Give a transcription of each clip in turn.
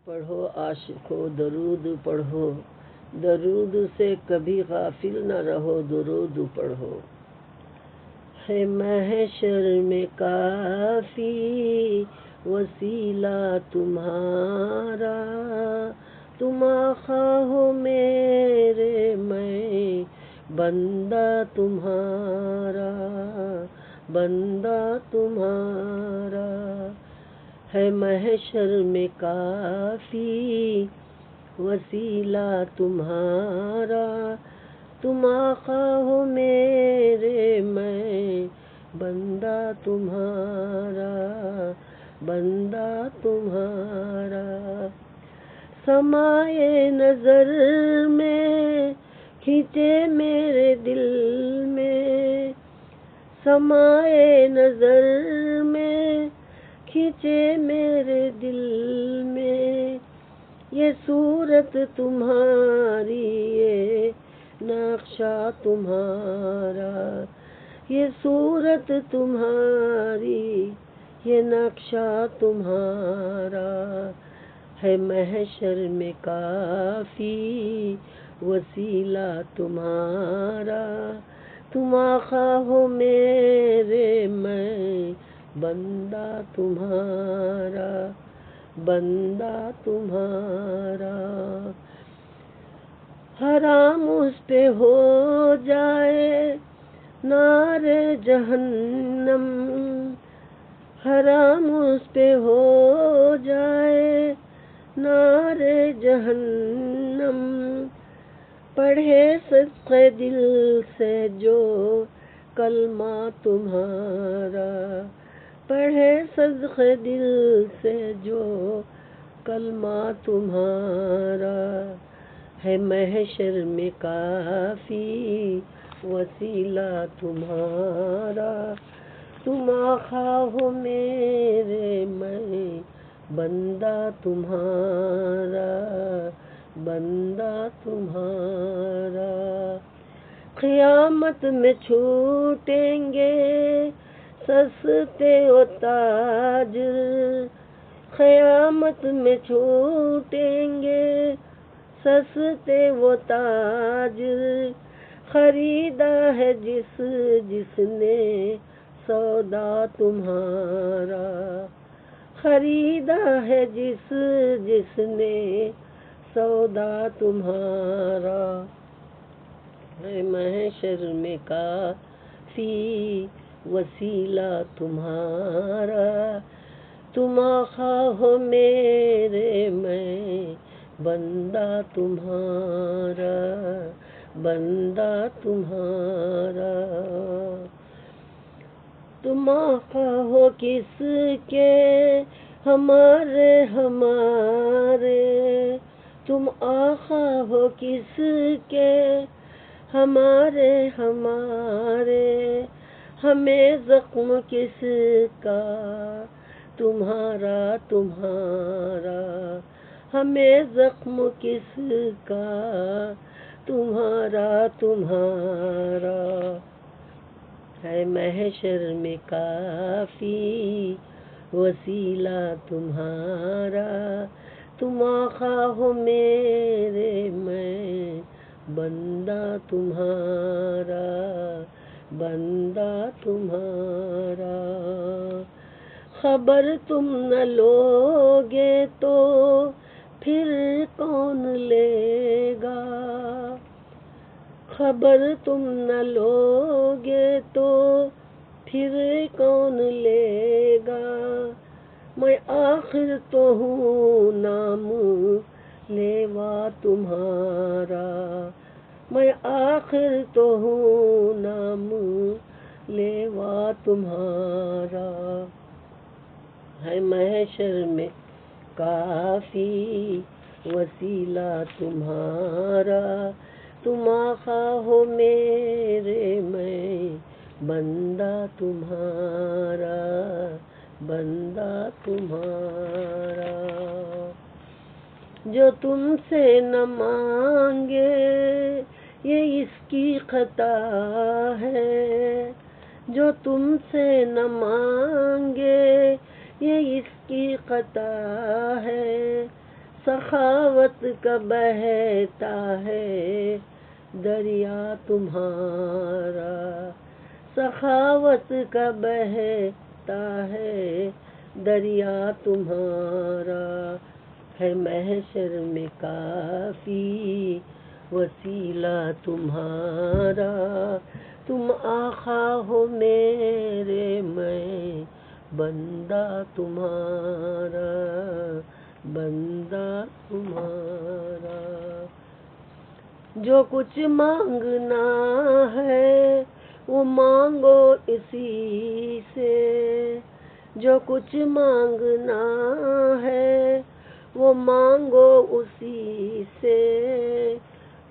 پڑھو عاشقو درود پڑھو، درود سے کبھی غافل نہ رہو، درود پڑھو۔ ہے محشر میں کافی وسیلہ تمہارا، تم آقا ہو میرے، میں بندہ تمہارا، بندہ تمہارا۔ ہے محشر میں کافی وسیلہ تمہارا، تم آقا ہو میرے، میں بندہ تمہارا، بندہ تمہارا۔ سمائے نظر میں کھینچے میرے دل میں، سمائے نظر میں کھینچے میرے دل میں، یہ صورت تمہاری، یہ نقشہ تمہارا، یہ صورت تمہاری، یہ نقشہ تمہارا۔ ہے محشر میں کافی وسیلہ تمہارا، تم آقا ہو میرے، میں بندہ تمہارا، بندہ تمہارا۔ حرام اس پہ ہو جائے نار جہنم، حرام اس پہ ہو جائے نار جہنم، پڑھے صدقے دل سے جو کلمہ تمہارا، پڑھے صدقے دل سے جو کلمہ تمہارا۔ ہے محشر میں کافی وسیلہ تمہارا، تم آقا ہو میرے، میں بندہ تمہارا، بندہ تمہارا۔ قیامت میں چھوٹیں گے سستے و تاجر، قیامت میں چھوٹیں گے سستے و تاجر، خریدا ہے جس جس نے سودا تمہارا، خریدا ہے جس جس نے سودا تمہارا۔ ہے محشر میں کافی وسیلہ تمہارا، تم آقا ہو میرے، میں بندہ تمہارا، بندہ تمہارا۔ تم آقا ہو کس کے ہمارے ہمارے، تم آقا ہو کس کے ہمارے ہمارے، ہمیں زخم کس کا تمہارا تمہارا، ہمیں زخم کس کا تمہارا تمہارا۔ ہے محشر میں کافی وسیلہ تمہارا، تم آقا ہو میرے، میں بندہ تمہارا، بندہ تمہارا۔ خبر تم نہ لوگے تو پھر کون لے گا، خبر تم نہ لوگے تو پھر کون لے گا، میں آخر تو ہوں نام لیوا تمہارا، میں آخر تو ہوں نام لیوا تمہارا۔ ہے محشر میں کافی وسیلہ تمہارا، تم آقا ہو میرے، میں بندہ تمہارا، بندہ تمہارا۔ جو تم سے نہ مانگے یہ اس کی خطا ہے، جو تم سے نہ مانگے یہ اس کی خطا ہے، سخاوت کا بہتا ہے دریا تمہارا، سخاوت کا بہتا ہے دریا تمہارا، ہے محشر میں کافی وسیلہ تمہارا، تم آقا ہو میرے میں بندہ تمہارا، بندہ تمہارا۔ جو کچھ مانگنا ہے وہ مانگو اسی سے، جو کچھ مانگنا ہے وہ مانگو اسی سے،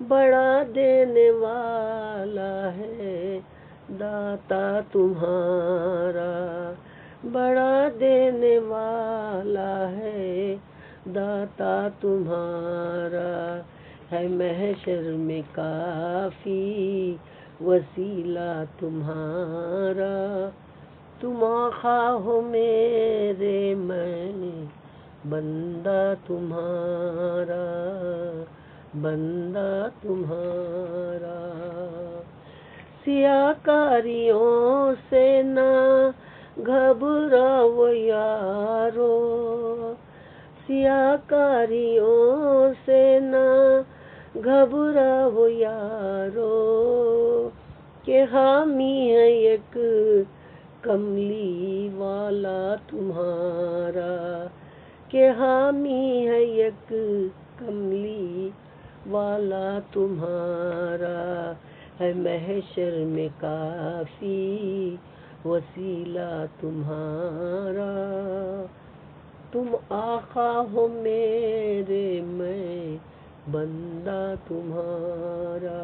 بڑا دینے والا ہے داتا تمہارا، بڑا دینے والا ہے داتا تمہارا، ہے محشر میں کافی وسیلہ تمہارا، تم آقا ہو میرے میں بندہ تمہارا، بندہ تمہارا۔ سیاہ کاریوں سے نہ گھبراؤ یارو، سیاہ کاریوں سے نہ گھبراؤ یارو، کہ حامی ہے ایک کملی والا تمہارا، کہ حامی ہے یک کملی والا تمہارا، ہے محشر میں کافی وسیلہ تمہارا، تم آقا ہو میرے میں بندہ تمہارا،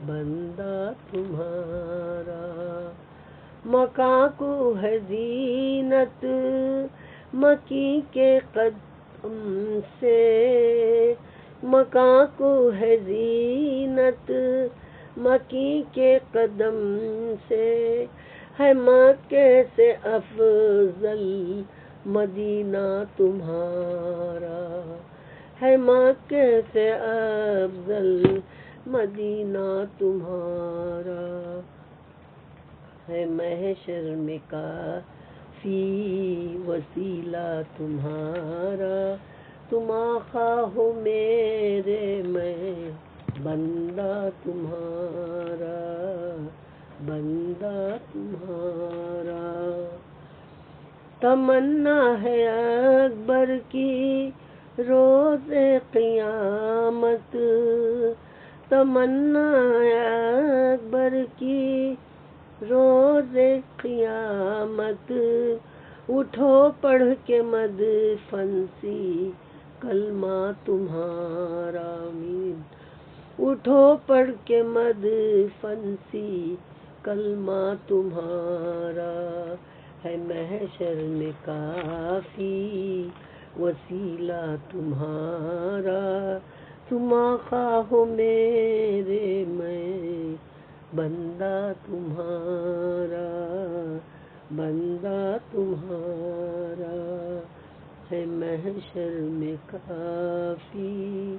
بندہ تمہارا۔ مکاں کو ہے زینت مکی کے قدم سے، مکاں کو ہے زینت مکی کے قدم سے، ہے مکے سے افضل مدینہ تمہارا، ہے مکے سے افضل مدینہ تمہارا، ہے محشر میں کافی وسیلہ تمہارا، تم آقا ہو میرے میں بندہ تمہارا، بندہ تمہارا۔ تمنا ہے اکبر کی روز قیامت، تمنا ہے اکبر کی روز قیامت، اٹھو پڑھ کے مدفن سی کلمہ تمہارا، آمین، اٹھو پڑھ کے مدفن سی کلمہ تمہارا، ہے محشر میں کافی وسیلہ تمہارا، تم آقا ہو میرے میں بندہ تمہارا، بندہ تمہارا، ہے محشر میں کافی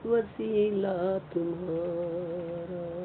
وسیلہ تمہارا۔